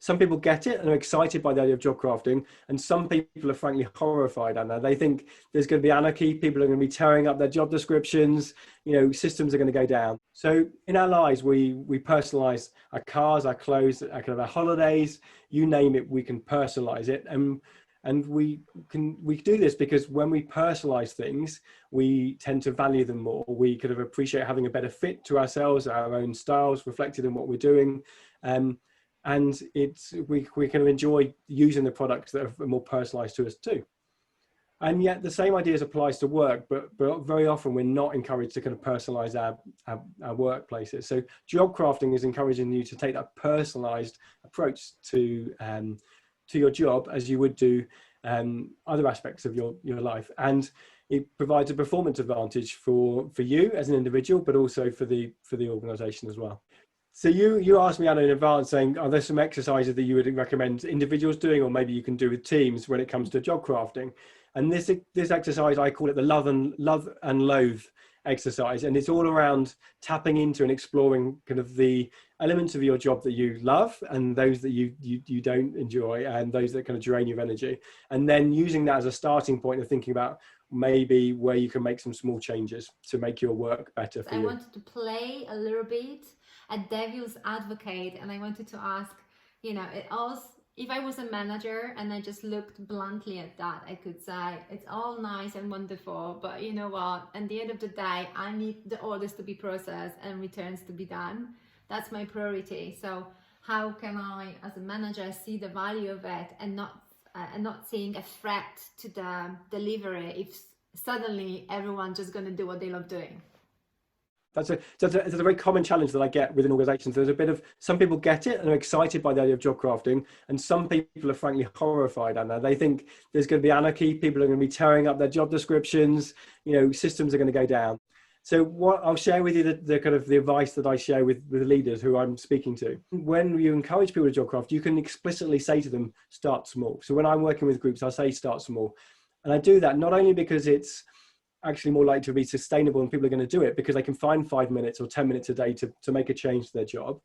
Some people get it and are excited by the idea of job crafting, and some people are frankly horrified, Anna. They think there's going to be anarchy, people are going to be tearing up their job descriptions, systems are going to go down. So in our lives, we personalize our cars, our clothes, our holidays, you name it, we can personalize it. And we do this because when we personalize things, we tend to value them more. We kind of appreciate having a better fit to ourselves, our own styles reflected in what we're doing. And we kind of enjoy using the products that are more personalized to us too. And yet the same ideas applies to work, but very often we're not encouraged to kind of personalize our workplaces. So job crafting is encouraging you to take that personalized approach to your job as you would do other aspects of your life. And it provides a performance advantage for you as an individual, but also for the organization as well. So you asked me, Anna, in advance saying, are there some exercises that you would recommend individuals doing, or maybe you can do with teams when it comes to job crafting? And this exercise, I call it the love and loathe exercise. And it's all around tapping into and exploring kind of the elements of your job that you love and those that you don't enjoy and those that kind of drain your energy. And then using that as a starting point of thinking about maybe where you can make some small changes to make your work better for you. I wanted to play a little bit a devil's advocate, and I wanted to ask, if I was a manager and I just looked bluntly at that, I could say it's all nice and wonderful, but you know what, at the end of the day, I need the orders to be processed and returns to be done. That's my priority. So how can I, as a manager, see the value of it and not seeing a threat to the delivery if suddenly everyone's just going to do what they love doing? That's a very common challenge that I get within organizations. There's a bit of, some people get it and are excited by the idea of job crafting, and some people are frankly horrified, Anna. They think there's going to be anarchy, people are going to be tearing up their job descriptions, systems are going to go down. So what I'll share with you the kind of the advice that I share with leaders who I'm speaking to. When you encourage people to job craft, you can explicitly say to them, start small. So when I'm working with groups, I say start small. And I do that not only because it's actually more likely to be sustainable and people are going to do it because they can find 5 minutes or 10 minutes a day to make a change to their job,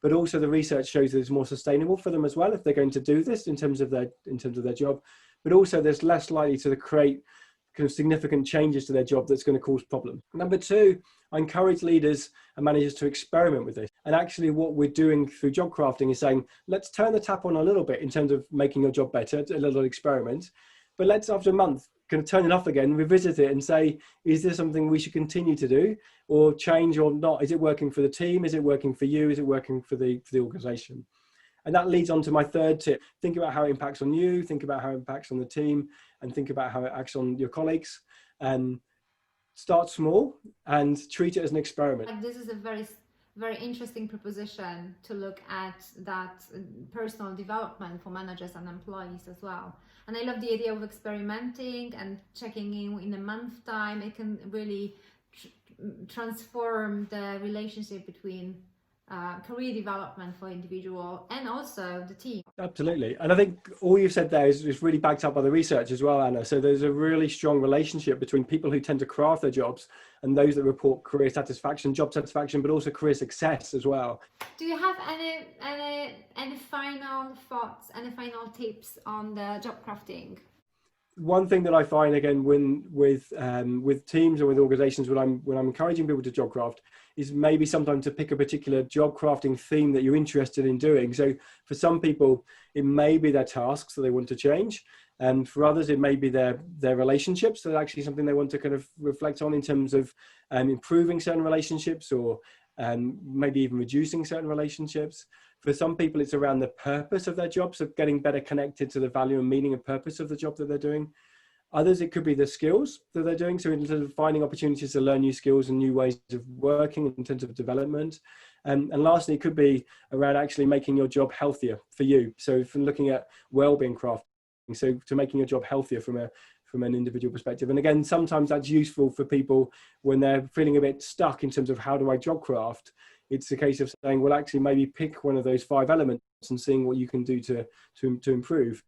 but also the research shows that it's more sustainable for them as well if they're going to do this in terms of their job, but also there's less likely to create kind of significant changes to their job that's going to cause problems. Number two, I encourage leaders and managers to experiment with this. And actually what we're doing through job crafting is saying, let's turn the tap on a little bit in terms of making your job better, a little experiment, but let's after a month kind of turn it off again, revisit it and say, is this something we should continue to do or change or not? Is it working for the team? Is it working for you? Is it working for the organization? And that leads on to my third tip. Think about how it impacts on you, think about how it impacts on the team, and think about how it acts on your colleagues. Start small and treat it as an experiment. This is a very, very interesting proposition to look at that personal development for managers and employees as well. And I love the idea of experimenting and checking in a month time. It can really transform the relationship between career development for individual and also the team. Absolutely. And I think all you've said there is really backed up by the research as well, Anna. So there's a really strong relationship between people who tend to craft their jobs and those that report career satisfaction, job satisfaction, but also career success as well. Do you have any final thoughts, any final tips on the job crafting? One thing that I find again with teams or with organizations when I'm encouraging people to job craft is maybe sometimes to pick a particular job crafting theme that you're interested in doing. So for some people, it may be their tasks that they want to change. And for others, it may be their relationships. So actually something they want to kind of reflect on in terms of improving certain relationships or maybe even reducing certain relationships. For some people, it's around the purpose of their jobs, so getting better connected to the value and meaning and purpose of the job that they're doing. Others, it could be the skills that they're doing. So in terms of finding opportunities to learn new skills and new ways of working in terms of development. And lastly, it could be around actually making your job healthier for you. So from looking at well-being crafting, so to making your job healthier from an individual perspective. And again, sometimes that's useful for people when they're feeling a bit stuck in terms of how do I job craft. It's a case of saying, well, actually maybe pick one of those 5 elements and seeing what you can do to improve.